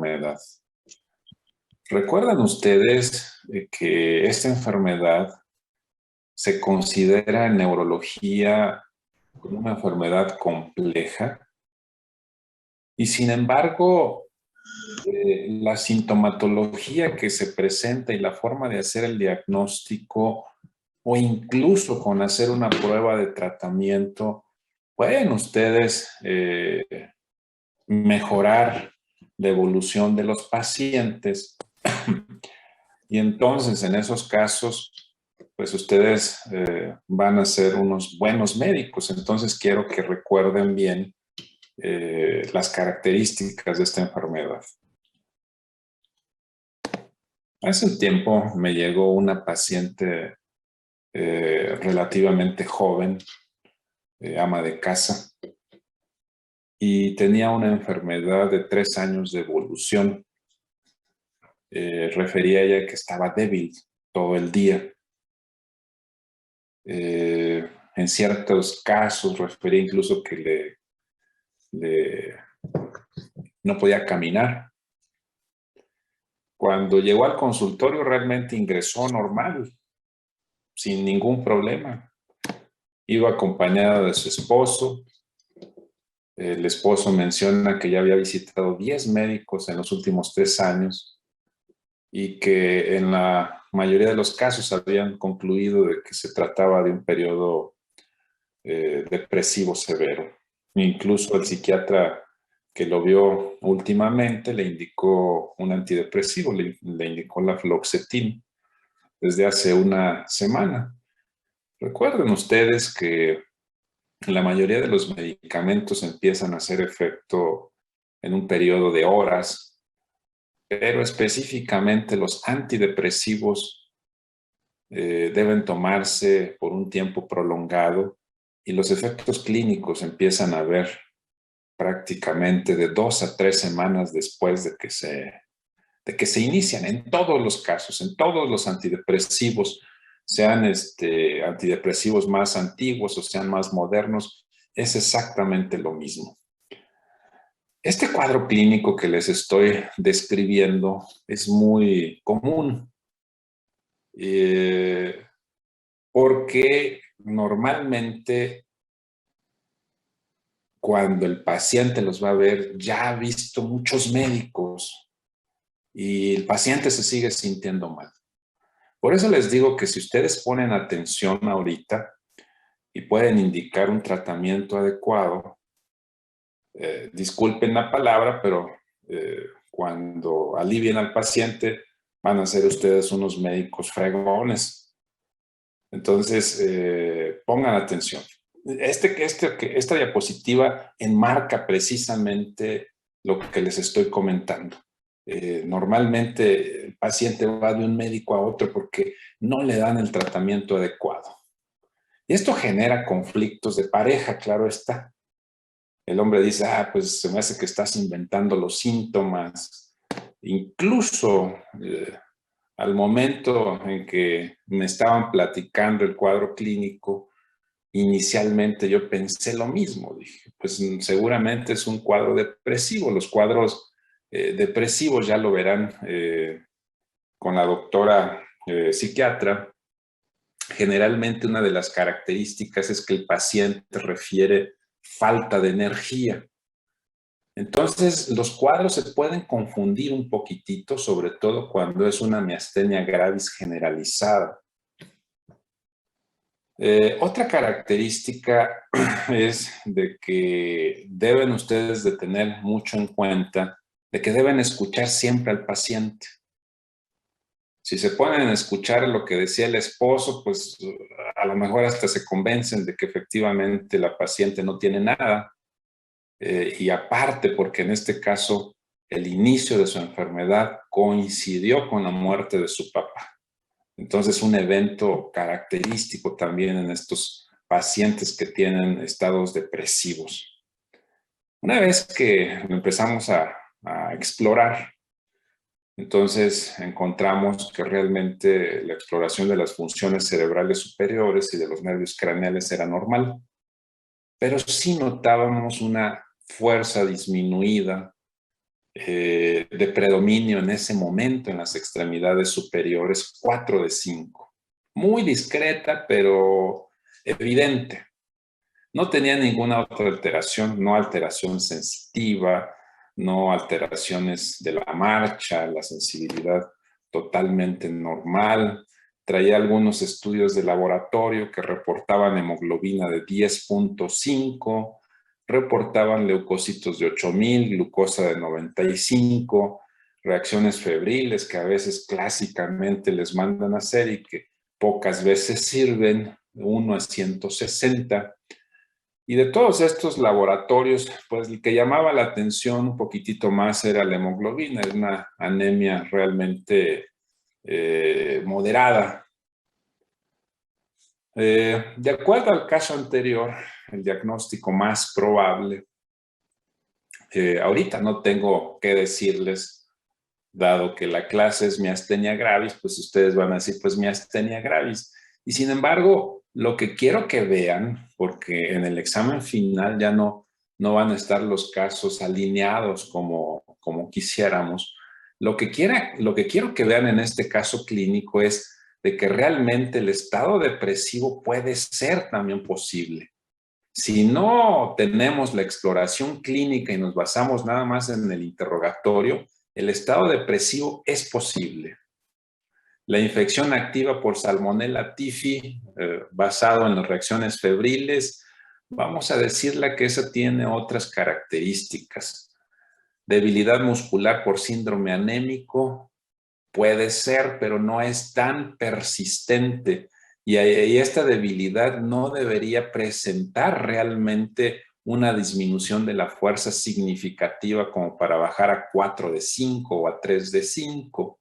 enfermedad. ¿Recuerdan ustedes que esta enfermedad se considera en neurología como una enfermedad compleja? Y sin embargo, la sintomatología que se presenta y la forma de hacer el diagnóstico o incluso con hacer una prueba de tratamiento, pueden ustedes mejorar la evolución de los pacientes. Y entonces, en esos casos, pues ustedes van a ser unos buenos médicos. Entonces, quiero que recuerden bien las características de esta enfermedad. Hace un tiempo me llegó una paciente relativamente joven, ama de casa, y tenía una enfermedad de 3 años de evolución. Refería a ella que estaba débil todo el día. En ciertos casos refería incluso que no podía caminar. Cuando llegó al consultorio realmente ingresó normal, sin ningún problema. Iba acompañada de su esposo. El esposo menciona que ya había visitado 10 médicos en los últimos 3 años y que en la mayoría de los casos habían concluido de que se trataba de un periodo depresivo severo. Incluso el psiquiatra que lo vio últimamente le indicó un antidepresivo, le indicó la fluoxetina desde hace una semana. Recuerden ustedes que la mayoría de los medicamentos empiezan a hacer efecto en un periodo de horas, pero específicamente los antidepresivos deben tomarse por un tiempo prolongado y los efectos clínicos empiezan a ver prácticamente de 2 a 3 semanas después de que se inician. En todos los casos, en todos los antidepresivos, sean antidepresivos más antiguos o sean más modernos, es exactamente lo mismo. Este cuadro clínico que les estoy describiendo es muy común porque normalmente cuando el paciente los va a ver ya ha visto muchos médicos y el paciente se sigue sintiendo mal. Por eso les digo que si ustedes ponen atención ahorita y pueden indicar un tratamiento adecuado, disculpen la palabra, pero cuando alivien al paciente van a ser ustedes unos médicos fregones. Entonces, pongan atención. Esta diapositiva enmarca precisamente lo que les estoy comentando. Normalmente el paciente va de un médico a otro porque no le dan el tratamiento adecuado. Y esto genera conflictos de pareja, claro está. El hombre dice, pues se me hace que estás inventando los síntomas. Incluso al momento en que me estaban platicando el cuadro clínico, inicialmente yo pensé lo mismo. Dije, pues seguramente es un cuadro depresivo. Los cuadros depresivos ya lo verán con la doctora psiquiatra. Generalmente una de las características es que el paciente refiere falta de energía. Entonces, los cuadros se pueden confundir un poquitito, sobre todo cuando es una miastenia gravis generalizada. Otra característica es de que deben ustedes de tener mucho en cuenta de que deben escuchar siempre al paciente. Si se ponen a escuchar lo que decía el esposo, pues a lo mejor hasta se convencen de que efectivamente la paciente no tiene nada. Y aparte, porque en este caso el inicio de su enfermedad coincidió con la muerte de su papá. Entonces, un evento característico también en estos pacientes que tienen estados depresivos. Una vez que empezamos a explorar, entonces encontramos que realmente la exploración de las funciones cerebrales superiores y de los nervios craneales era normal, pero sí notábamos una fuerza disminuida de predominio en ese momento en las extremidades superiores, 4 de 5. Muy discreta, pero evidente. No tenía ninguna otra alteración, no alteración sensitiva, no alteraciones de la marcha, la sensibilidad totalmente normal. Traía algunos estudios de laboratorio que reportaban hemoglobina de 10.5, reportaban leucocitos de 8,000, glucosa de 95, reacciones febriles que a veces clásicamente les mandan a hacer y que pocas veces sirven, 1 a 160. Y de todos estos laboratorios, pues el que llamaba la atención un poquitito más era la hemoglobina, es una anemia realmente moderada. De acuerdo al caso anterior, el diagnóstico más probable, ahorita no tengo que decirles, dado que la clase es miastenia gravis, pues ustedes van a decir, pues miastenia gravis. Y sin embargo, lo que quiero que vean, porque en el examen final ya no van a estar los casos alineados como quisiéramos, lo que quiero que vean en este caso clínico es de que realmente el estado depresivo puede ser también posible. Si no tenemos la exploración clínica y nos basamos nada más en el interrogatorio, el estado depresivo es posible. La infección activa por Salmonella typhi, basado en las reacciones febriles, vamos a decirle que esa tiene otras características. Debilidad muscular por síndrome anémico, puede ser, pero no es tan persistente. Y esta debilidad no debería presentar realmente una disminución de la fuerza significativa como para bajar a 4 de 5 o a 3 de 5.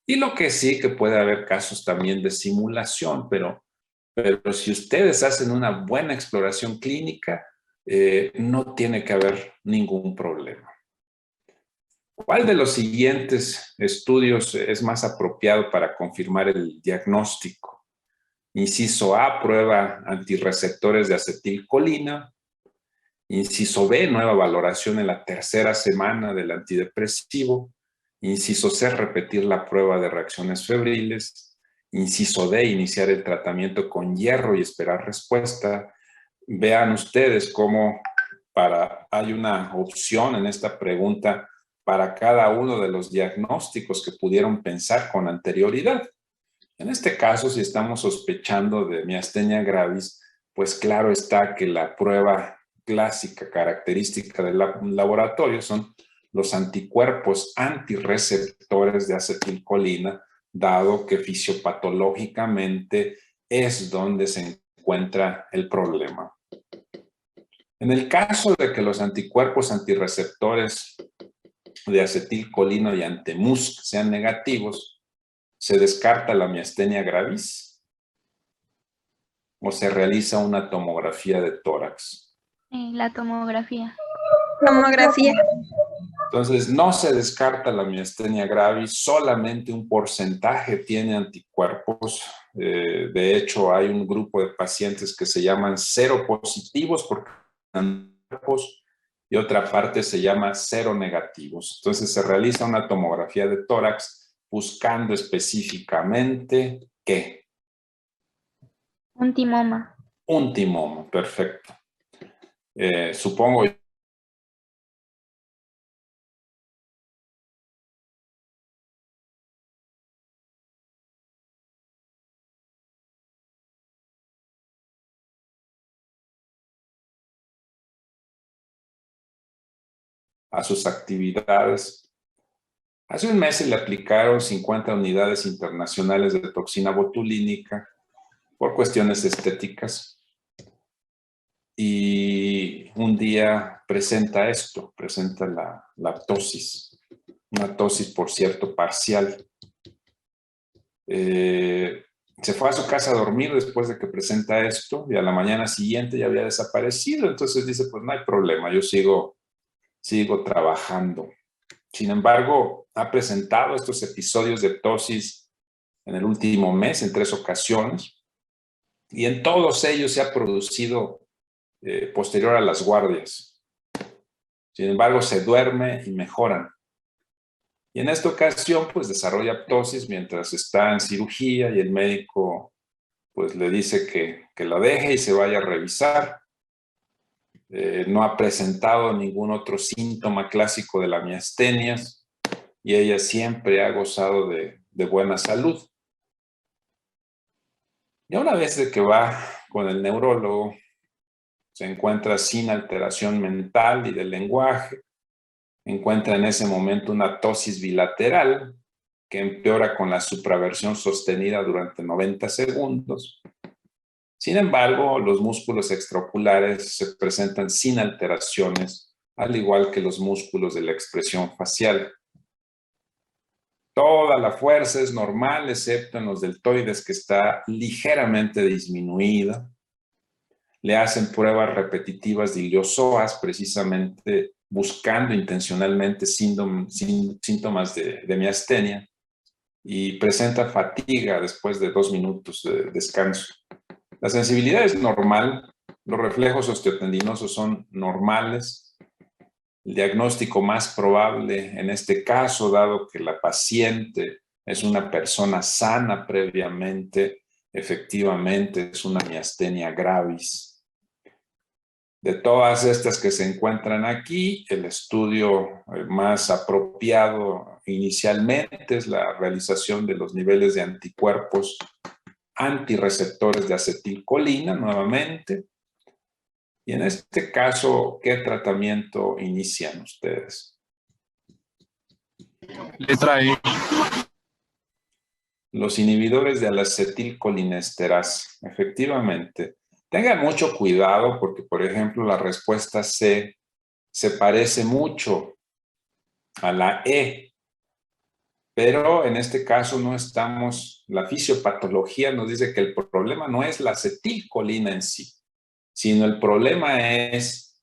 Y lo que sí que puede haber casos también de simulación, pero si ustedes hacen una buena exploración clínica, no tiene que haber ningún problema. ¿Cuál de los siguientes estudios es más apropiado para confirmar el diagnóstico? Inciso A, prueba antirreceptores de acetilcolina. Inciso B, nueva valoración en la tercera semana del antidepresivo. Inciso C, repetir la prueba de reacciones febriles. Inciso D, iniciar el tratamiento con hierro y esperar respuesta. Vean ustedes cómo hay una opción en esta pregunta para cada uno de los diagnósticos que pudieron pensar con anterioridad. En este caso, si estamos sospechando de miastenia gravis, pues claro está que la prueba clásica característica del laboratorio son los anticuerpos antirreceptores de acetilcolina, dado que fisiopatológicamente es donde se encuentra el problema. En el caso de que los anticuerpos antirreceptores de acetilcolina y antemus sean negativos, ¿se descarta la miastenia gravis o se realiza una tomografía de tórax? La tomografía. Tomografía. Entonces, no se descarta la miastenia gravis, solamente un porcentaje tiene anticuerpos. De hecho, hay un grupo de pacientes que se llaman seropositivos porque anticuerpos y otra parte se llama seronegativos. Entonces, se realiza una tomografía de tórax buscando específicamente ¿qué? Un timoma. Un timoma, perfecto. Supongo a sus actividades. Hace un mes se le aplicaron 50 unidades internacionales de toxina botulínica por cuestiones estéticas. Y un día presenta esto, presenta la ptosis, una ptosis, por cierto, parcial. Se fue a su casa a dormir después de que presenta esto y a la mañana siguiente ya había desaparecido. Entonces dice, pues no hay problema, yo sigo trabajando. Sin embargo, ha presentado estos episodios de ptosis en el último mes en 3 ocasiones y en todos ellos se ha producido posterior a las guardias. Sin embargo, se duerme y mejoran. Y en esta ocasión, pues desarrolla ptosis mientras está en cirugía y el médico pues le dice que la deje y se vaya a revisar. No ha presentado ningún otro síntoma clásico de la miastenia y ella siempre ha gozado de buena salud. Y una vez de que va con el neurólogo, se encuentra sin alteración mental y del lenguaje, encuentra en ese momento una ptosis bilateral que empeora con la supraversión sostenida durante 90 segundos. Sin embargo, los músculos extraoculares se presentan sin alteraciones, al igual que los músculos de la expresión facial. Toda la fuerza es normal, excepto en los deltoides, que está ligeramente disminuida. Le hacen pruebas repetitivas de iliozoas, precisamente buscando intencionalmente síntomas de miastenia, y presenta fatiga después de 2 minutos de descanso. La sensibilidad es normal, los reflejos osteotendinosos son normales. El diagnóstico más probable en este caso, dado que la paciente es una persona sana previamente, efectivamente es una miastenia gravis. De todas estas que se encuentran aquí, el estudio más apropiado inicialmente es la realización de los niveles de anticuerpos antirreceptores de acetilcolina nuevamente. Y en este caso, ¿qué tratamiento inician ustedes? Letra E. Los inhibidores de la acetilcolinesterasa. Efectivamente. Tengan mucho cuidado porque, por ejemplo, la respuesta C se parece mucho a la E, pero en este caso no estamos, la fisiopatología nos dice que el problema no es la acetilcolina en sí, sino el problema es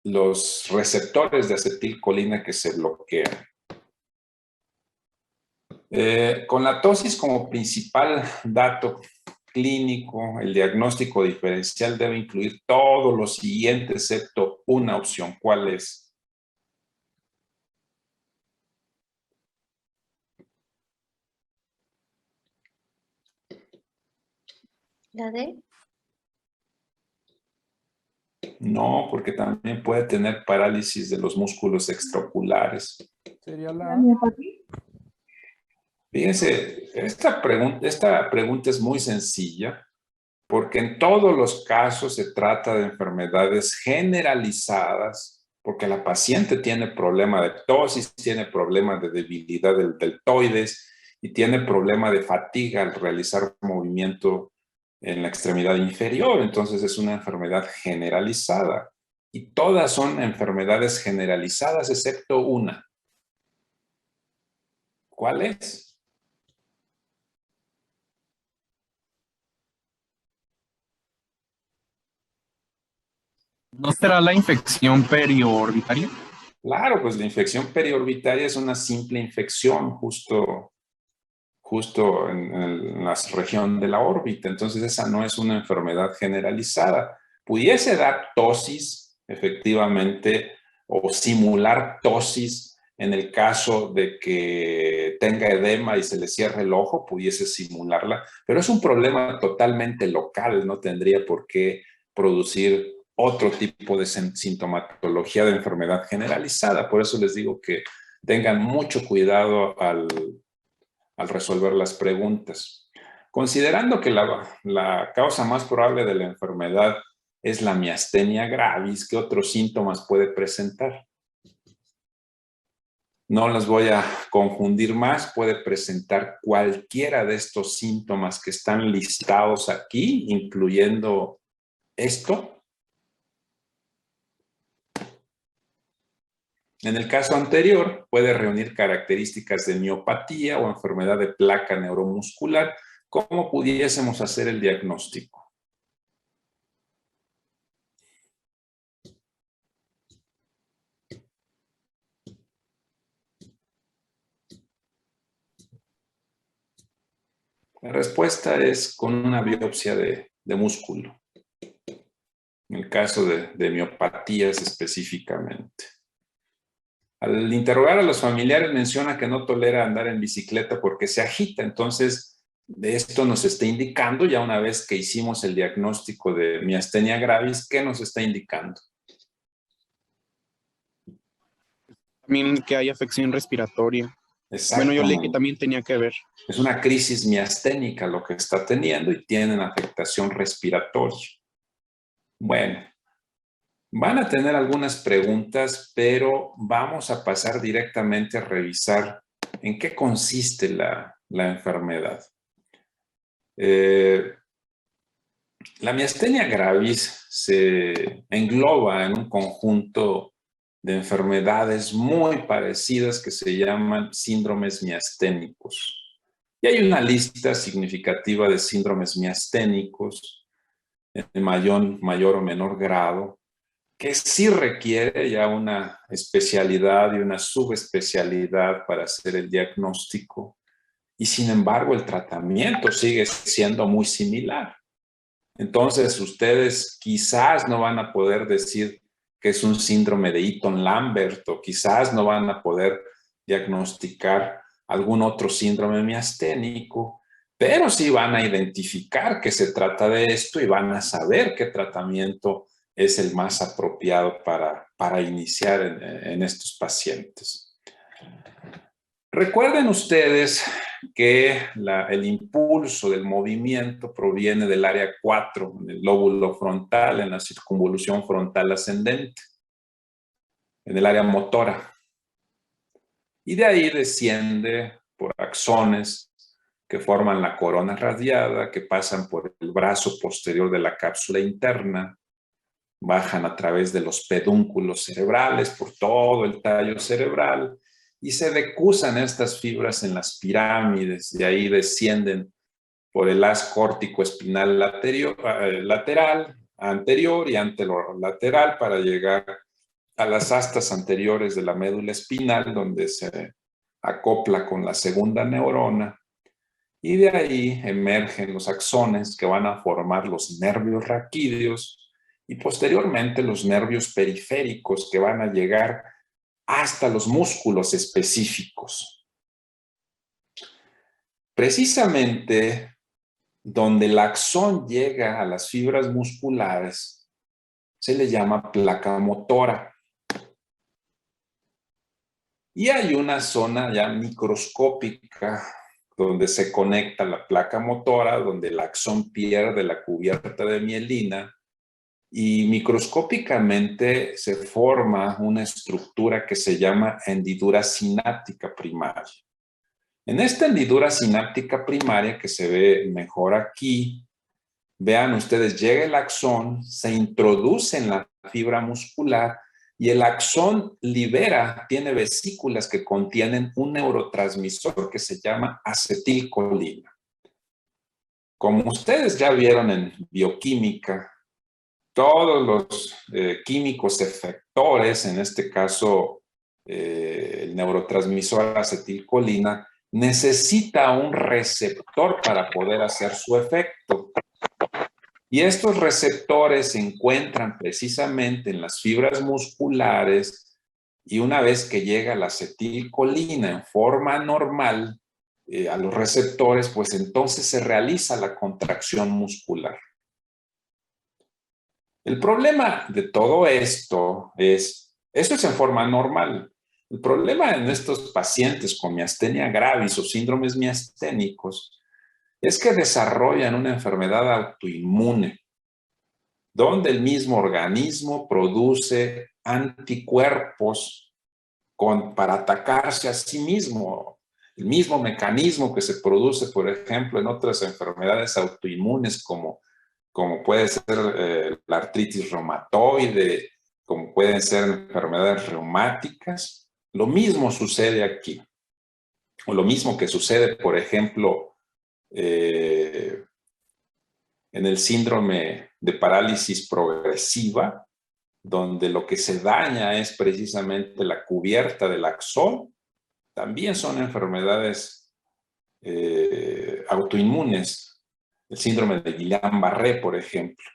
los receptores de acetilcolina que se bloquean. Con la ptosis como principal dato clínico, el diagnóstico diferencial debe incluir todo lo siguiente, excepto una opción. ¿Cuál es? ¿La D? No, porque también puede tener parálisis de los músculos extraoculares. Sería la Fíjense, esta pregunta es muy sencilla porque en todos los casos se trata de enfermedades generalizadas, porque la paciente tiene problema de ptosis, tiene problema de debilidad del deltoides y tiene problema de fatiga al realizar movimiento en la extremidad inferior. Entonces es una enfermedad generalizada y todas son enfermedades generalizadas excepto una. ¿Cuál es? ¿No será la infección periorbitaria? Claro, pues la infección periorbitaria es una simple infección justo en la región de la órbita. Entonces esa no es una enfermedad generalizada. Pudiese dar ptosis, efectivamente, o simular ptosis en el caso de que tenga edema y se le cierre el ojo, pudiese simularla, pero es un problema totalmente local, no tendría por qué producir otro tipo de sintomatología de enfermedad generalizada. Por eso les digo que tengan mucho cuidado al resolver las preguntas. Considerando que la causa más probable de la enfermedad es la miastenia gravis, ¿qué otros síntomas puede presentar? No los voy a confundir más, puede presentar cualquiera de estos síntomas que están listados aquí, incluyendo esto. En el caso anterior, puede reunir características de miopatía o enfermedad de placa neuromuscular. ¿Cómo pudiésemos hacer el diagnóstico? La respuesta es con una biopsia de músculo. en el caso de miopatías específicamente. Al interrogar a los familiares menciona que no tolera andar en bicicleta porque se agita. Entonces, de esto nos está indicando, ya una vez que hicimos el diagnóstico de miastenia gravis, ¿qué nos está indicando? También que hay afección respiratoria. Bueno, yo leí que Exactamente. también tenía que ver. Es una crisis miasténica lo que está teniendo y tienen afectación respiratoria. Bueno, van a tener algunas preguntas, pero vamos a pasar directamente a revisar en qué consiste la enfermedad. La miastenia gravis se engloba en un conjunto de enfermedades muy parecidas que se llaman síndromes miasténicos. Y hay una lista significativa de síndromes miasténicos en mayor o menor grado, que sí requiere ya una especialidad y una subespecialidad para hacer el diagnóstico. Y sin embargo, el tratamiento sigue siendo muy similar. Entonces, ustedes quizás no van a poder decir que es un síndrome de Eaton-Lambert o quizás no van a poder diagnosticar algún otro síndrome miasténico, pero sí van a identificar que se trata de esto y van a saber qué tratamiento es el más apropiado para iniciar en estos pacientes. Recuerden ustedes que el impulso del movimiento proviene del área 4, en el lóbulo frontal, en la circunvolución frontal ascendente, en el área motora. Y de ahí desciende por axones que forman la corona radiada, que pasan por el brazo posterior de la cápsula interna, bajan a través de los pedúnculos cerebrales, por todo el tallo cerebral, y se decusan estas fibras en las pirámides, y ahí descienden por el haz córtico-espinal lateral, anterior y anterolateral para llegar a las astas anteriores de la médula espinal, donde se acopla con la segunda neurona, y de ahí emergen los axones que van a formar los nervios raquídeos y posteriormente los nervios periféricos que van a llegar hasta los músculos específicos. Precisamente donde el axón llega a las fibras musculares se le llama placa motora. Y hay una zona ya microscópica donde se conecta la placa motora, donde el axón pierde la cubierta de mielina y microscópicamente se forma una estructura que se llama hendidura sináptica primaria. En esta hendidura sináptica primaria, que se ve mejor aquí, vean ustedes, llega el axón, se introduce en la fibra muscular y el axón tiene vesículas que contienen un neurotransmisor que se llama acetilcolina. Como ustedes ya vieron en bioquímica, todos los químicos efectores, en este caso el neurotransmisor acetilcolina, necesita un receptor para poder hacer su efecto. Y estos receptores se encuentran precisamente en las fibras musculares y una vez que llega la acetilcolina en forma normal a los receptores, pues entonces se realiza la contracción muscular. El problema de todo esto es en forma normal. El problema en estos pacientes con miastenia gravis o síndromes miasténicos es que desarrollan una enfermedad autoinmune, donde el mismo organismo produce anticuerpos para atacarse a sí mismo. El mismo mecanismo que se produce, por ejemplo, en otras enfermedades autoinmunes como puede ser la artritis reumatoide, como pueden ser enfermedades reumáticas. Lo mismo sucede aquí. O lo mismo que sucede, por ejemplo, en el síndrome de parálisis progresiva, donde lo que se daña es precisamente la cubierta del axón. También son enfermedades autoinmunes. El síndrome de Guillain-Barré, por ejemplo.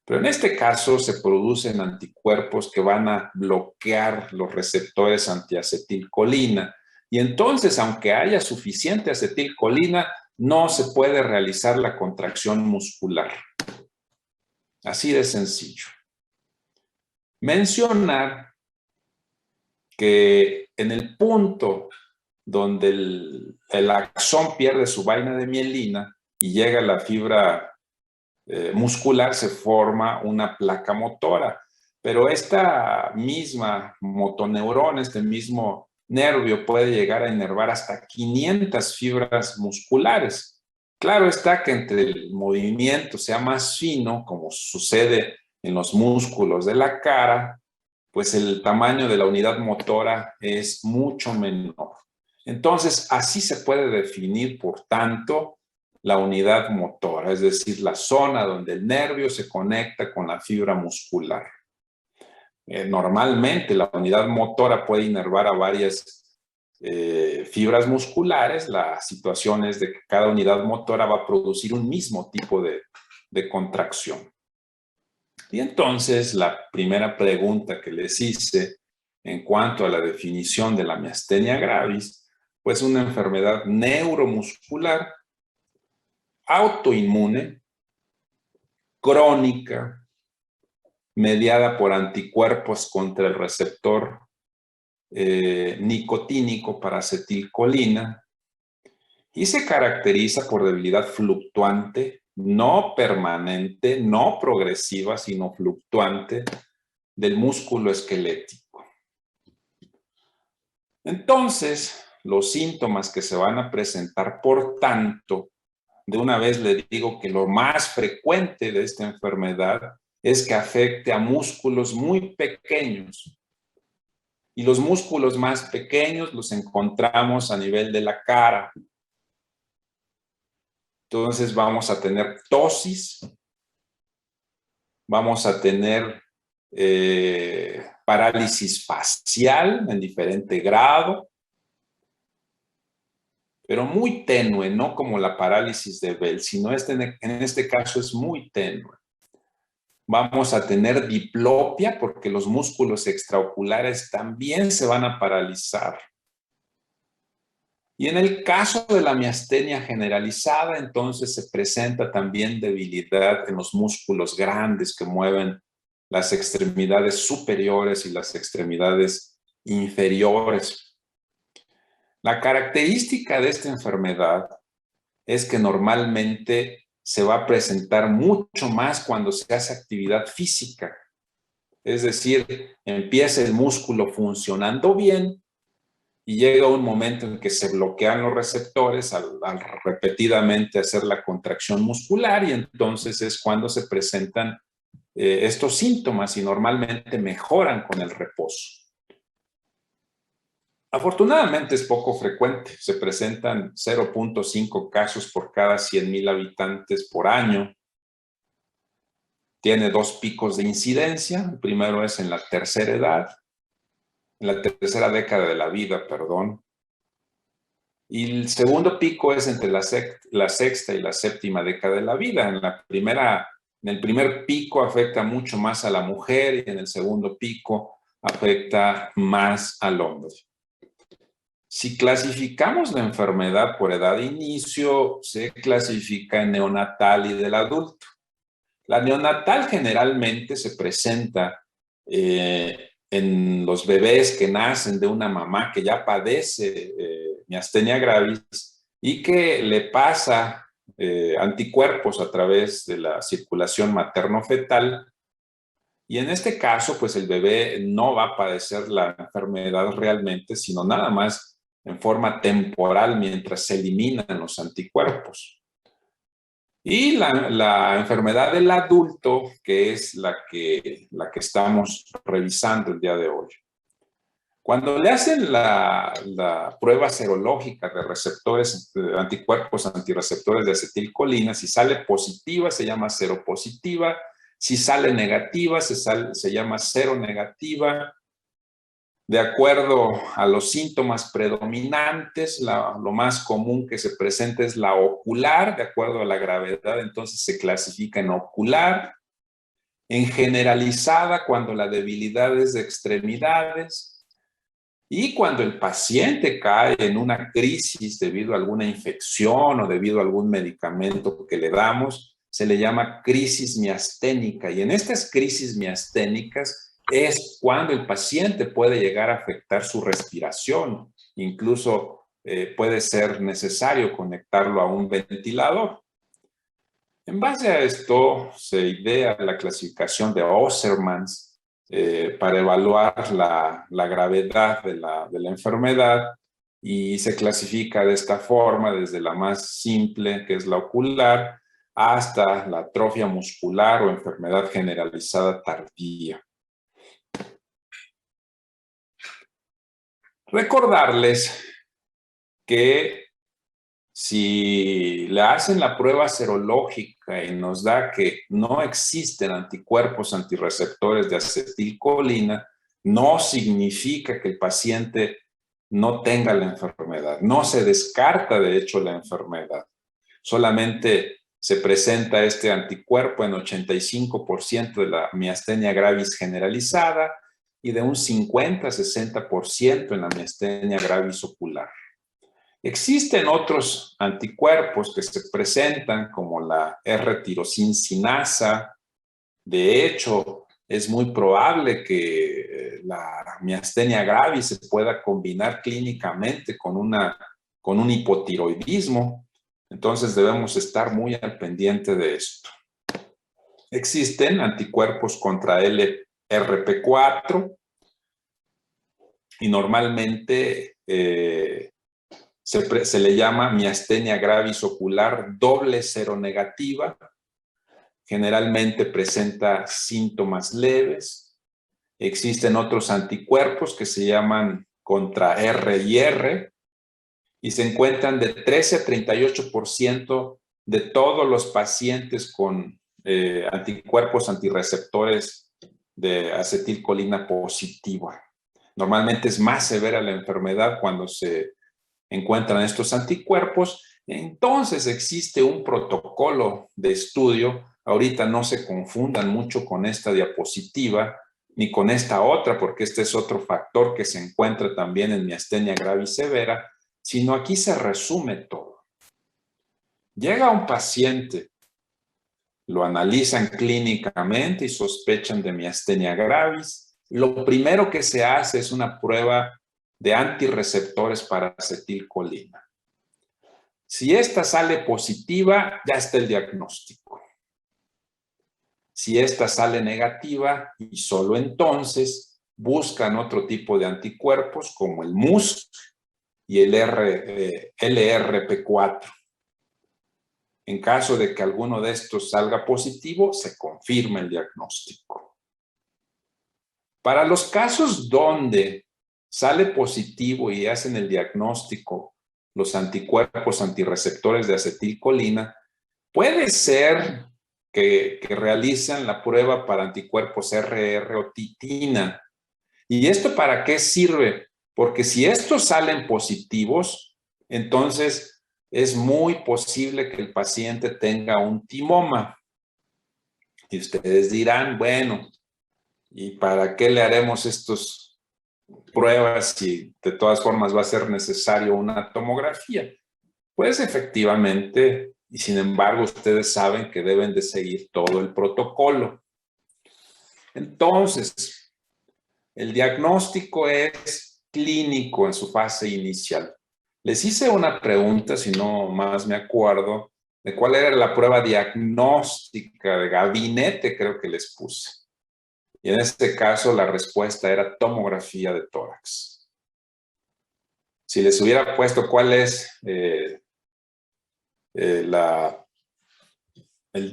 Pero en este caso se producen anticuerpos que van a bloquear los receptores antiacetilcolina. Y entonces, aunque haya suficiente acetilcolina, no se puede realizar la contracción muscular. Así de sencillo. Mencionar que en el punto donde el axón pierde su vaina de mielina y llega a la fibra muscular, se forma una placa motora. Pero esta misma motoneurona, este mismo nervio puede llegar a inervar hasta 500 fibras musculares. Claro está que entre el movimiento sea más fino, como sucede en los músculos de la cara, pues el tamaño de la unidad motora es mucho menor. Entonces, así se puede definir, por tanto, la unidad motora, es decir, la zona donde el nervio se conecta con la fibra muscular. Normalmente la unidad motora puede inervar a varias fibras musculares. La situación es de que cada unidad motora va a producir un mismo tipo de contracción. Y entonces la primera pregunta que les hice en cuanto a la definición de la miastenia gravis, pues una enfermedad neuromuscular autoinmune, crónica, mediada por anticuerpos contra el receptor nicotínico para acetilcolina y se caracteriza por debilidad fluctuante, no permanente, no progresiva, sino fluctuante del músculo esquelético. Entonces, los síntomas que se van a presentar, por tanto, de una vez le digo que lo más frecuente de esta enfermedad es que afecte a músculos muy pequeños. Y los músculos más pequeños los encontramos a nivel de la cara. Entonces vamos a tener ptosis, vamos a tener parálisis facial en diferente grado, pero muy tenue, no como la parálisis de Bell, sino en este caso es muy tenue. Vamos a tener diplopia porque los músculos extraoculares también se van a paralizar. Y en el caso de la miastenia generalizada, entonces se presenta también debilidad en los músculos grandes que mueven las extremidades superiores y las extremidades inferiores. La característica de esta enfermedad es que normalmente se va a presentar mucho más cuando se hace actividad física. Es decir, empieza el músculo funcionando bien y llega un momento en que se bloquean los receptores al repetidamente hacer la contracción muscular y entonces es cuando se presentan estos síntomas y normalmente mejoran con el reposo. Afortunadamente es poco frecuente, se presentan 0.5 casos por cada 100,000 habitantes por año. Tiene 2 picos de incidencia, el primero es en la tercera edad, en la tercera década de la vida, perdón. Y el segundo pico es entre la sexta y la séptima década de la vida. En el primer pico afecta mucho más a la mujer y en el segundo pico afecta más al hombre. Si clasificamos la enfermedad por edad de inicio, se clasifica en neonatal y del adulto. La neonatal generalmente se presenta en los bebés que nacen de una mamá que ya padece miastenia gravis y que le pasa anticuerpos a través de la circulación materno-fetal. Y en este caso, pues el bebé no va a padecer la enfermedad realmente, sino nada más en forma temporal mientras se eliminan los anticuerpos. Y la enfermedad del adulto, que es la que estamos revisando el día de hoy. Cuando le hacen la prueba serológica de receptores, de anticuerpos antirreceptores de acetilcolina, si sale positiva se llama seropositiva, si sale negativa se llama seronegativa. De acuerdo a los síntomas predominantes, lo más común que se presenta es la ocular, de acuerdo a la gravedad, entonces se clasifica en ocular. en generalizada cuando la debilidad es de extremidades y cuando el paciente cae en una crisis debido a alguna infección o debido a algún medicamento que le damos, se le llama crisis miasténica. Y en estas crisis miasténicas es cuando el paciente puede llegar a afectar su respiración. Incluso puede ser necesario conectarlo a un ventilador. En base a esto se idea la clasificación de Ossermans para evaluar la gravedad de la enfermedad y se clasifica de esta forma desde la más simple, que es la ocular, hasta la atrofia muscular o enfermedad generalizada tardía. Recordarles que si le hacen la prueba serológica y nos da que no existen anticuerpos antirreceptores de acetilcolina, no significa que el paciente no tenga la enfermedad. No se descarta, de hecho, la enfermedad. Solamente se presenta este anticuerpo en 85% de la miastenia gravis generalizada y de un 50-60% en la miastenia gravis ocular. Existen otros anticuerpos que se presentan como la R-tirosincinasa. De hecho, es muy probable que la miastenia gravis se pueda combinar clínicamente con un hipotiroidismo. Entonces debemos estar muy al pendiente de esto. Existen anticuerpos contra LRP4 y normalmente se le llama miastenia gravis ocular doble seronegativa. Generalmente presenta síntomas leves. Existen otros anticuerpos que se llaman contra R y R y se encuentran de 13 a 38% de todos los pacientes con anticuerpos antirreceptores de acetilcolina positiva. Normalmente es más severa la enfermedad cuando se encuentran estos anticuerpos. Entonces existe un protocolo de estudio. Ahorita no se confundan mucho con esta diapositiva ni con esta otra, porque este es otro factor que se encuentra también en miastenia gravis severa, sino aquí se resume todo. Llega un paciente, lo analizan clínicamente y sospechan de miastenia gravis. Lo primero que se hace es una prueba de antirreceptores para acetilcolina. Si esta sale positiva, ya está el diagnóstico. Si esta sale negativa, y solo entonces buscan otro tipo de anticuerpos como el MuSK y el LRP4. En caso de que alguno de estos salga positivo, se confirma el diagnóstico. Para los casos donde sale positivo y hacen el diagnóstico los anticuerpos antirreceptores de acetilcolina, puede ser que realicen la prueba para anticuerpos RR o titina. ¿Y esto para qué sirve? Porque si estos salen positivos, entonces es muy posible que el paciente tenga un timoma. Y ustedes dirán, bueno, ¿y para qué le haremos estas pruebas si de todas formas va a ser necesario una tomografía? Pues efectivamente, y sin embargo ustedes saben que deben de seguir todo el protocolo. Entonces, el diagnóstico es clínico en su fase inicial. Les hice una pregunta, si no más me acuerdo, de cuál era la prueba diagnóstica de gabinete, creo que les puse. Y en este caso la respuesta era tomografía de tórax. Si les hubiera puesto cuál es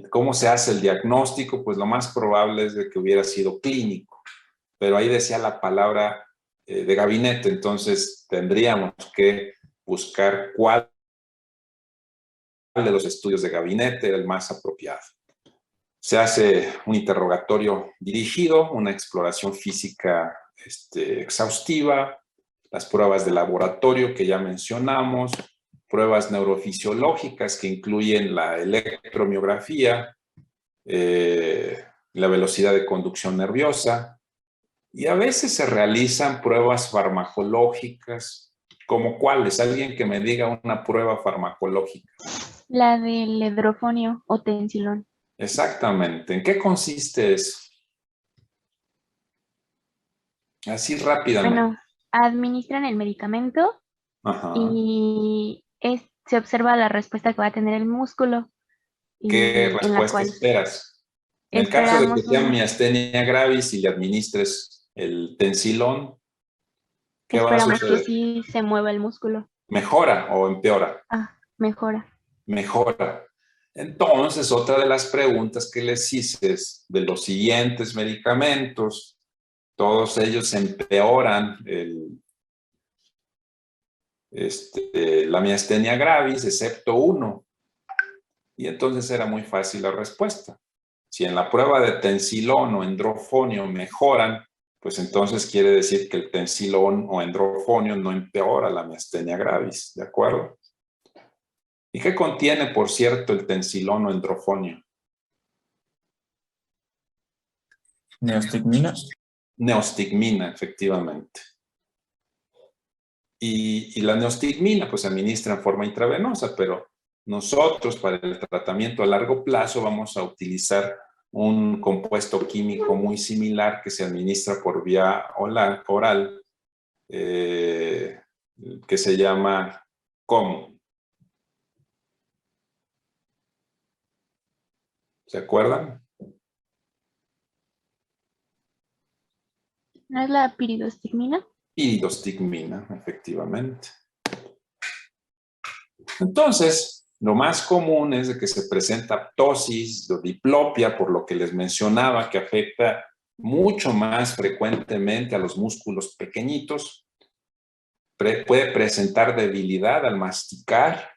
cómo se hace el diagnóstico, pues lo más probable es de que hubiera sido clínico. Pero ahí decía la palabra de gabinete, entonces tendríamos que buscar cuál de los estudios de gabinete era el más apropiado. Se hace un interrogatorio dirigido, una exploración física exhaustiva, las pruebas de laboratorio que ya mencionamos, pruebas neurofisiológicas que incluyen la electromiografía, la velocidad de conducción nerviosa, y a veces se realizan pruebas farmacológicas, ¿como cuáles? Alguien que me diga una prueba farmacológica. La del hidrofonio o tensilón. Exactamente. ¿En qué consiste eso? Así rápidamente. Bueno, administran el medicamento Ajá. y se observa la respuesta que va a tener el músculo ¿Qué y en la respuesta cual esperas? En el caso de que esperamos sea miastenia gravis y le administres el tensilón, ¿qué va a esperamos que suceder? sí se mueva el músculo. ¿Mejora o empeora? Ah, mejora. Mejora. Entonces, otra de las preguntas que les hice es, de los siguientes medicamentos, todos ellos empeoran la miastenia gravis, excepto uno. Y entonces era muy fácil la respuesta. Si en la prueba de tensilón o endrofonio mejoran, pues entonces quiere decir que el tensilón o endrofonio no empeora la miastenia gravis, ¿de acuerdo? ¿Y qué contiene, por cierto, el tensilón o endrofonio? Neostigmina. Neostigmina, efectivamente. Y la neostigmina, pues se administra en forma intravenosa, pero nosotros para el tratamiento a largo plazo vamos a utilizar un compuesto químico muy similar que se administra por vía oral, que se llama COM. ¿Se acuerdan? ¿No es la piridostigmina? Piridostigmina, efectivamente. Entonces, lo más común es de que se presenta ptosis o diplopia, por lo que les mencionaba, que afecta mucho más frecuentemente a los músculos pequeñitos. Puede presentar debilidad al masticar.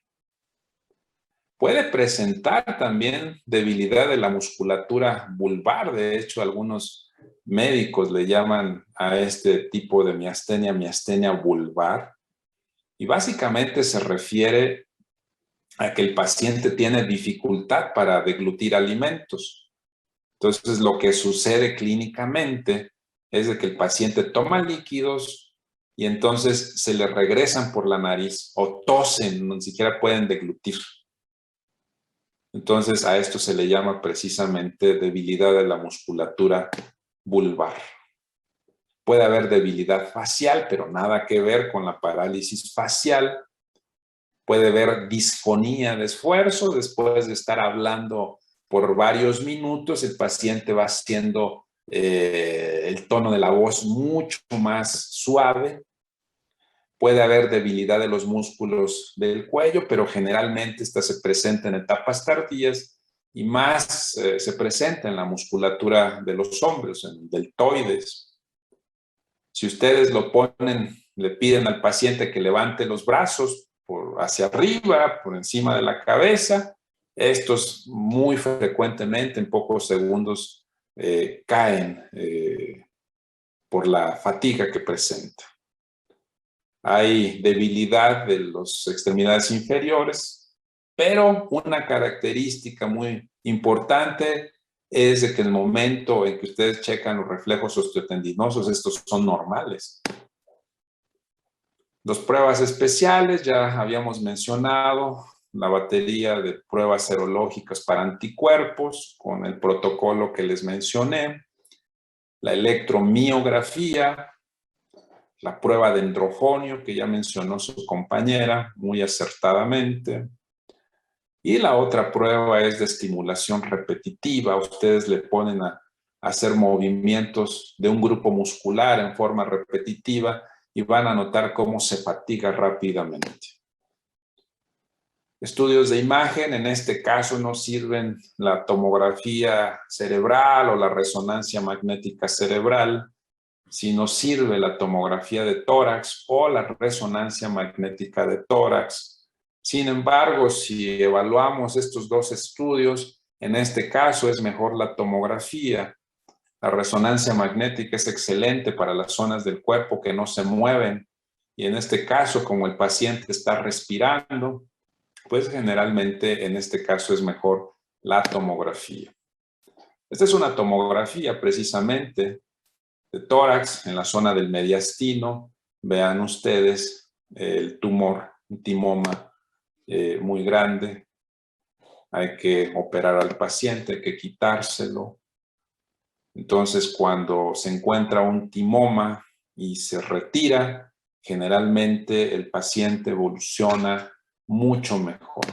Puede presentar también debilidad de la musculatura vulvar. De hecho, algunos médicos le llaman a este tipo de miastenia vulvar. Y básicamente se refiere a que el paciente tiene dificultad para deglutir alimentos. Entonces, lo que sucede clínicamente es de que el paciente toma líquidos y entonces se le regresan por la nariz o tosen, ni siquiera pueden deglutir. Entonces, a esto se le llama precisamente debilidad de la musculatura vulvar. Puede haber debilidad facial, pero nada que ver con la parálisis facial. Puede haber disfonía de esfuerzo. Después de estar hablando por varios minutos, el paciente va haciendo el tono de la voz mucho más suave. Puede haber debilidad de los músculos del cuello, pero generalmente esta se presenta en etapas tardías y más se presenta en la musculatura de los hombros, en deltoides. Si ustedes lo ponen, le piden al paciente que levante los brazos hacia arriba, por encima de la cabeza, estos muy frecuentemente en pocos segundos caen por la fatiga que presenta. Hay debilidad de las extremidades inferiores, pero una característica muy importante es de que el momento en que ustedes checan los reflejos osteotendinosos, estos son normales. Dos pruebas especiales, ya habíamos mencionado la batería de pruebas serológicas para anticuerpos con el protocolo que les mencioné, la electromiografía, la prueba de endrofonio que ya mencionó su compañera muy acertadamente, y la otra prueba es de estimulación repetitiva. Ustedes le ponen a hacer movimientos de un grupo muscular en forma repetitiva y van a notar cómo se fatiga rápidamente. Estudios de imagen, en este caso no sirven la tomografía cerebral o la resonancia magnética cerebral, sino sirve la tomografía de tórax o la resonancia magnética de tórax. Sin embargo, si evaluamos estos dos estudios, en este caso es mejor la tomografía. La resonancia magnética es excelente para las zonas del cuerpo que no se mueven, y en este caso, como el paciente está respirando, pues generalmente en este caso es mejor la tomografía. Esta es una tomografía precisamente de tórax en la zona del mediastino. Vean ustedes el tumor, un timoma muy grande. Hay que operar al paciente, hay que quitárselo. Entonces, cuando se encuentra un timoma y se retira, generalmente el paciente evoluciona mucho mejor.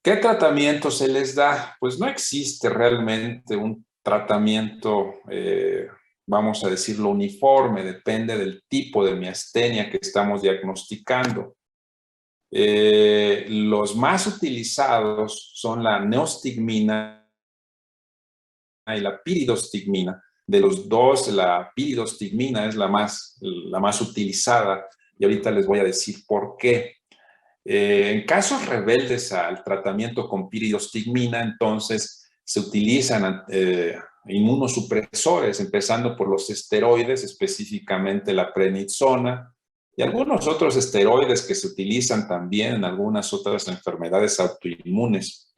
¿Qué tratamiento se les da? Pues no existe realmente un tratamiento, vamos a decirlo, uniforme, depende del tipo de miastenia que estamos diagnosticando. Los más utilizados son la neostigmina y la piridostigmina. De los dos, la piridostigmina es la más utilizada y ahorita les voy a decir por qué. En casos rebeldes al tratamiento con piridostigmina, entonces se utilizan inmunosupresores, empezando por los esteroides, específicamente la prednisona, y algunos otros esteroides que se utilizan también en algunas otras enfermedades autoinmunes.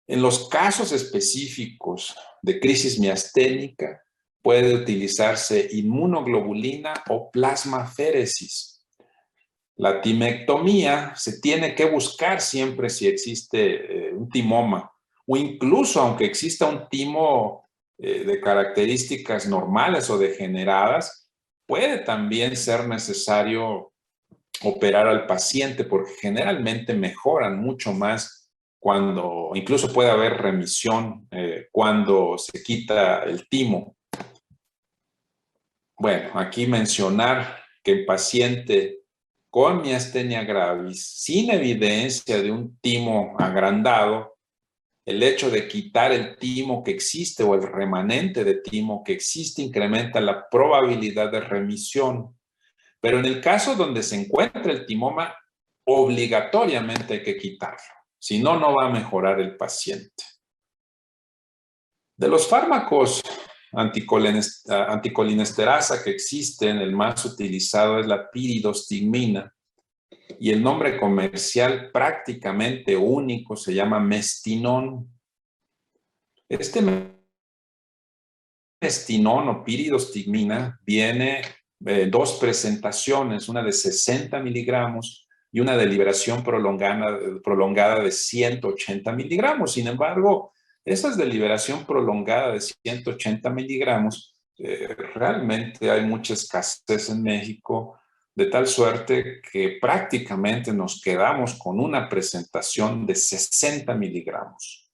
En los casos específicos de crisis miasténica, puede utilizarse inmunoglobulina o plasmaféresis. La timectomía se tiene que buscar siempre si existe un timoma, o incluso aunque exista un timo de características normales o degeneradas, puede también ser necesario operar al paciente porque generalmente mejoran mucho más cuando, incluso puede haber remisión cuando se quita el timo. Bueno, aquí mencionar que el paciente con miastenia gravis, sin evidencia de un timo agrandado, el hecho de quitar el timo que existe o el remanente de timo que existe incrementa la probabilidad de remisión. Pero en el caso donde se encuentra el timoma, obligatoriamente hay que quitarlo. Si no, no va a mejorar el paciente. De los fármacos anticolinesterasa que existen, el más utilizado es la piridostigmina y el nombre comercial prácticamente único se llama Mestinón. Este Mestinón o piridostigmina viene dos presentaciones, una de 60 miligramos y una de liberación prolongada de 180 miligramos. Sin embargo, esas de liberación prolongada de 180 miligramos, realmente hay mucha escasez en México, de tal suerte que prácticamente nos quedamos con una presentación de 60 miligramos.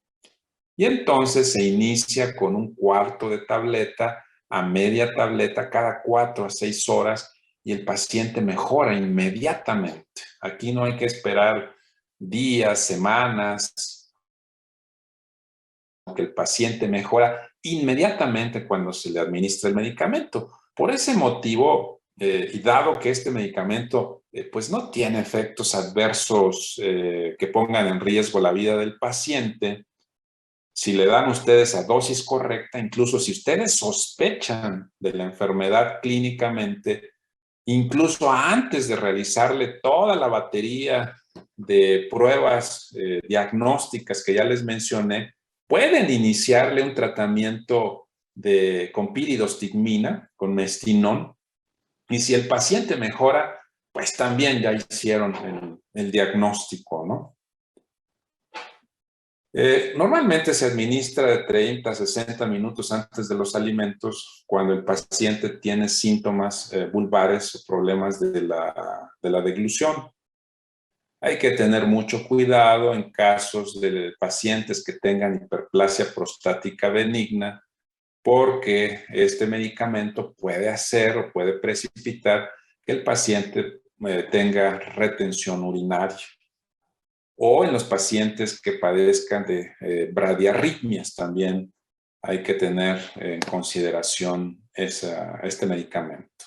Y entonces se inicia con un cuarto de tableta a media tableta cada 4 a 6 horas y el paciente mejora inmediatamente. Aquí no hay que esperar días, semanas, que el paciente mejora inmediatamente cuando se le administra el medicamento. Por ese motivo, y dado que este medicamento pues no tiene efectos adversos que pongan en riesgo la vida del paciente, si le dan ustedes a dosis correcta, incluso si ustedes sospechan de la enfermedad clínicamente, incluso antes de realizarle toda la batería de pruebas diagnósticas que ya les mencioné, pueden iniciarle un tratamiento con piridostigmina, con mestinón, y si el paciente mejora, pues también ya hicieron el diagnóstico, ¿no? Normalmente se administra de 30 a 60 minutos antes de los alimentos cuando el paciente tiene síntomas vulvares o problemas de la deglución. Hay que tener mucho cuidado en casos de pacientes que tengan hiperplasia prostática benigna porque este medicamento puede hacer o puede precipitar que el paciente tenga retención urinaria. O en los pacientes que padezcan de bradiarritmias también hay que tener en consideración este medicamento.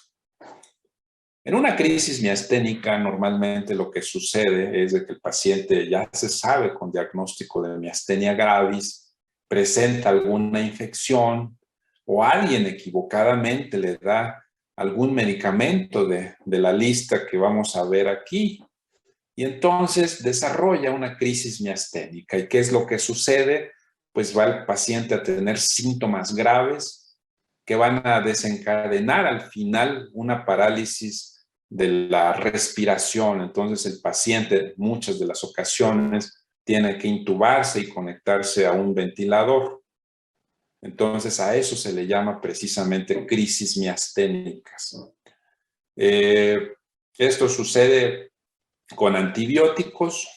En una crisis miasténica normalmente lo que sucede es de que el paciente ya se sabe con diagnóstico de miastenia gravis, presenta alguna infección o alguien equivocadamente le da algún medicamento de la lista que vamos a ver aquí. Y entonces desarrolla una crisis miasténica. ¿Y qué es lo que sucede? pues va el paciente a tener síntomas graves que van a desencadenar al final una parálisis de la respiración. Entonces el paciente en muchas de las ocasiones tiene que intubarse y conectarse a un ventilador. Entonces a eso se le llama precisamente crisis miasténicas. Esto sucede con antibióticos,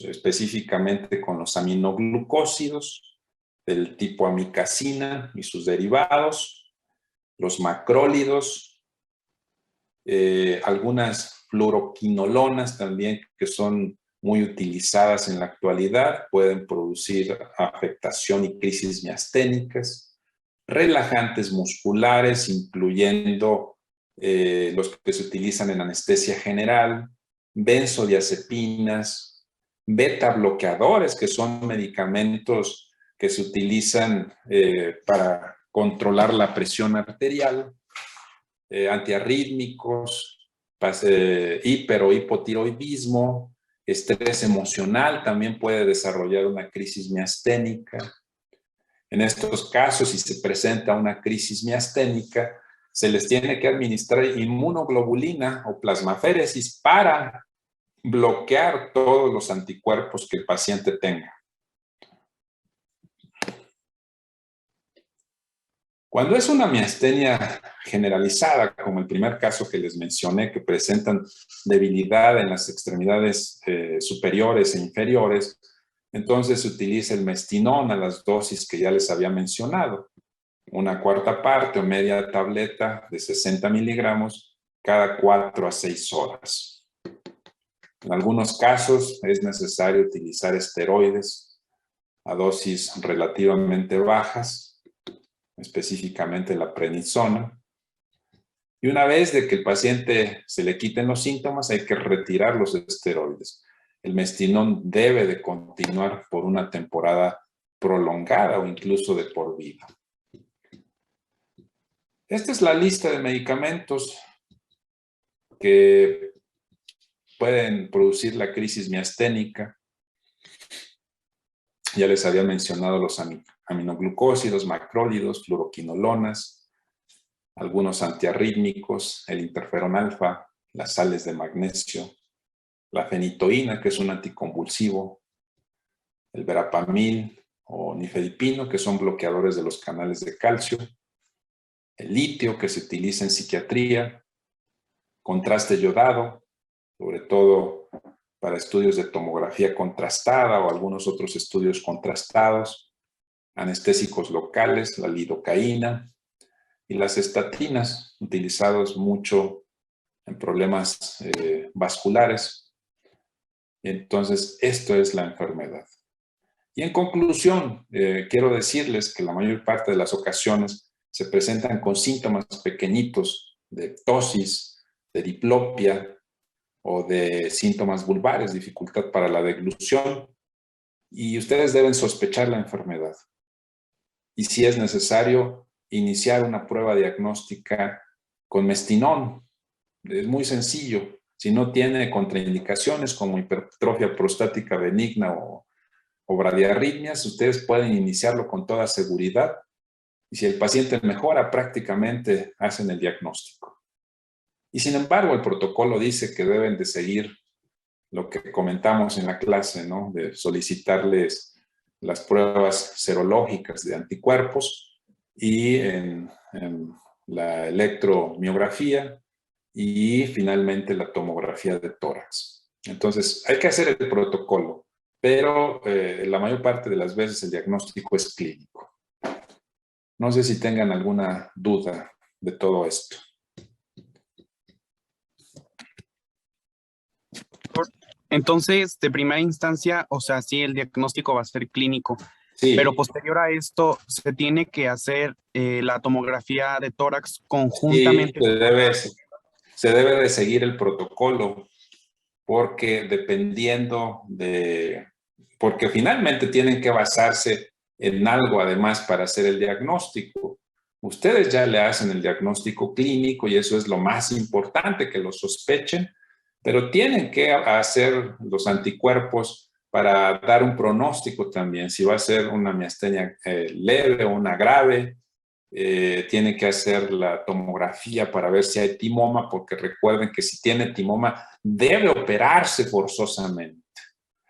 específicamente con los aminoglucósidos del tipo amicacina y sus derivados, los macrólidos, algunas fluoroquinolonas también que son muy utilizadas en la actualidad, pueden producir afectación y crisis miasténicas, relajantes musculares, incluyendo los que se utilizan en anestesia general, benzodiazepinas, beta bloqueadores, que son medicamentos que se utilizan para controlar la presión arterial, antiarrítmicos, hiper o hipotiroidismo, estrés emocional también puede desarrollar una crisis miasténica. En estos casos, si se presenta una crisis miasténica, se les tiene que administrar inmunoglobulina o plasmaféresis para bloquear todos los anticuerpos que el paciente tenga. Cuando es una miastenia generalizada, como el primer caso que les mencioné, que presentan debilidad en las extremidades superiores e inferiores, entonces se utiliza el mestinón a las dosis que ya les había mencionado, una cuarta parte o media tableta de 60 miligramos cada 4 a 6 horas. En algunos casos es necesario utilizar esteroides a dosis relativamente bajas, específicamente la prednisona. Y una vez de que el paciente se le quiten los síntomas, hay que retirar los esteroides. El mestinón debe de continuar por una temporada prolongada o incluso de por vida. Esta es la lista de medicamentos que pueden producir la crisis miasténica. Ya les había mencionado los aminoglucósidos, macrólidos, fluoroquinolonas, algunos antiarrítmicos, el interferón alfa, las sales de magnesio, la fenitoína, que es un anticonvulsivo, el verapamil o nifedipino, que son bloqueadores de los canales de calcio, el litio, que se utiliza en psiquiatría, contraste yodado, sobre todo para estudios de tomografía contrastada o algunos otros estudios contrastados, anestésicos locales, la lidocaína y las estatinas, utilizados mucho en problemas vasculares. Entonces, esto es la enfermedad. Y en conclusión, quiero decirles que la mayor parte de las ocasiones se presentan con síntomas pequeñitos de ptosis, de diplopia o de síntomas vulvares, dificultad para la deglución, y ustedes deben sospechar la enfermedad. Y si es necesario, iniciar una prueba diagnóstica con mestinón. Es muy sencillo. Si no tiene contraindicaciones como hipertrofia prostática benigna o bradiarritmias, ustedes pueden iniciarlo con toda seguridad. Y si el paciente mejora, prácticamente hacen el diagnóstico. Y sin embargo, el protocolo dice que deben de seguir lo que comentamos en la clase, ¿no? De solicitarles las pruebas serológicas de anticuerpos y en la electromiografía y finalmente la tomografía de tórax. Entonces, hay que hacer el protocolo, pero la mayor parte de las veces el diagnóstico es clínico. No sé si tengan alguna duda de todo esto. Entonces, de primera instancia, o sea, sí, el diagnóstico va a ser clínico, Sí. Pero posterior a esto, se tiene que hacer la tomografía de tórax conjuntamente. Sí, se debe de seguir el protocolo, porque porque finalmente tienen que basarse en algo además para hacer el diagnóstico. Ustedes ya le hacen el diagnóstico clínico y eso es lo más importante, que lo sospechen, pero tienen que hacer los anticuerpos para dar un pronóstico también, si va a ser una miastenia leve o una grave. Tiene que hacer la tomografía para ver si hay timoma, porque recuerden que si tiene timoma debe operarse forzosamente.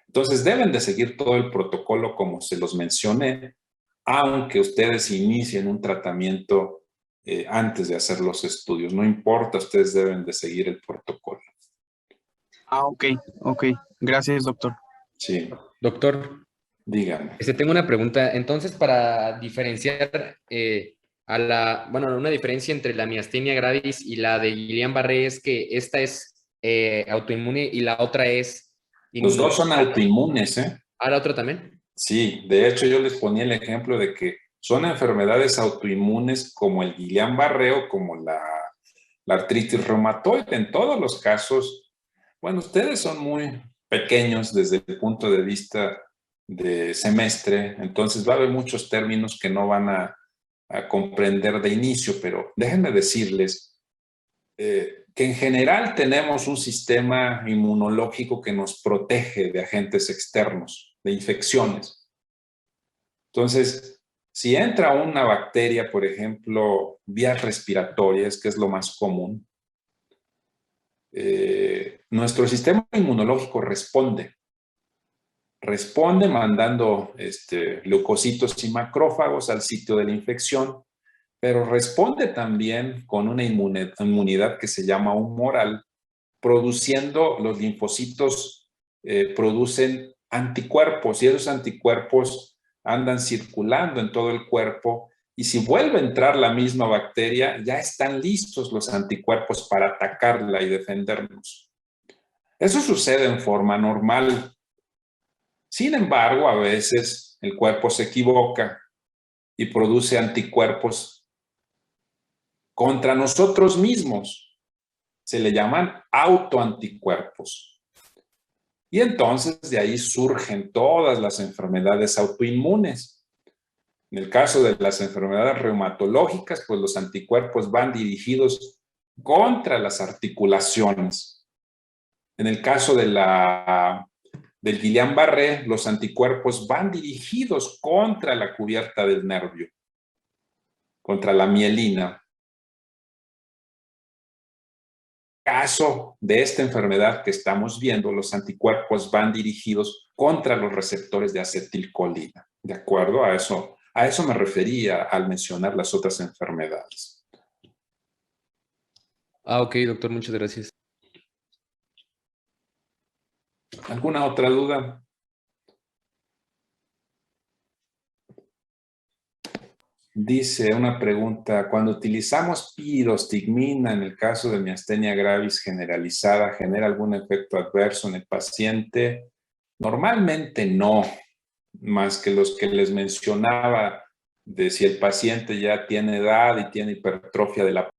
Entonces deben de seguir todo el protocolo como se los mencioné, aunque ustedes inicien un tratamiento antes de hacer los estudios. No importa, ustedes deben de seguir el protocolo. Ah, ok. Gracias, doctor. Sí, Doctor, dígame. tengo una pregunta. Entonces, para diferenciar una diferencia entre la miastenia gravis y la de Guillain-Barré es que esta es autoinmune y la otra es... Los dos son autoinmunes, ¿eh? ¿Ah, la otra también? Sí, de hecho yo les ponía el ejemplo de que son enfermedades autoinmunes como el Guillain-Barré o como la artritis reumatoide. En todos los casos, bueno, ustedes son muy pequeños desde el punto de vista de semestre, entonces va a haber muchos términos que no van a comprender de inicio, pero déjenme decirles que en general tenemos un sistema inmunológico que nos protege de agentes externos, de infecciones. Entonces, si entra una bacteria, por ejemplo, vías respiratorias, que es lo más común, nuestro sistema inmunológico responde mandando leucocitos y macrófagos al sitio de la infección, pero responde también con una inmunidad que se llama humoral, produciendo los linfocitos, producen anticuerpos y esos anticuerpos andan circulando en todo el cuerpo y si vuelve a entrar la misma bacteria, ya están listos los anticuerpos para atacarla y defendernos. Eso sucede en forma normal. Sin embargo, a veces el cuerpo se equivoca y produce anticuerpos contra nosotros mismos. Se le llaman autoanticuerpos. Y entonces de ahí surgen todas las enfermedades autoinmunes. En el caso de las enfermedades reumatológicas, pues los anticuerpos van dirigidos contra las articulaciones. En el caso del Guillain-Barré, los anticuerpos van dirigidos contra la cubierta del nervio, contra la mielina. En el caso de esta enfermedad que estamos viendo, los anticuerpos van dirigidos contra los receptores de acetilcolina. ¿De acuerdo? A eso me refería al mencionar las otras enfermedades. Ah, ok, doctor, muchas gracias. ¿Alguna otra duda? Dice una pregunta, cuando utilizamos pirostigmina en el caso de miastenia gravis generalizada, ¿genera algún efecto adverso en el paciente? Normalmente no, más que los que les mencionaba de si el paciente ya tiene edad y tiene hipertrofia de la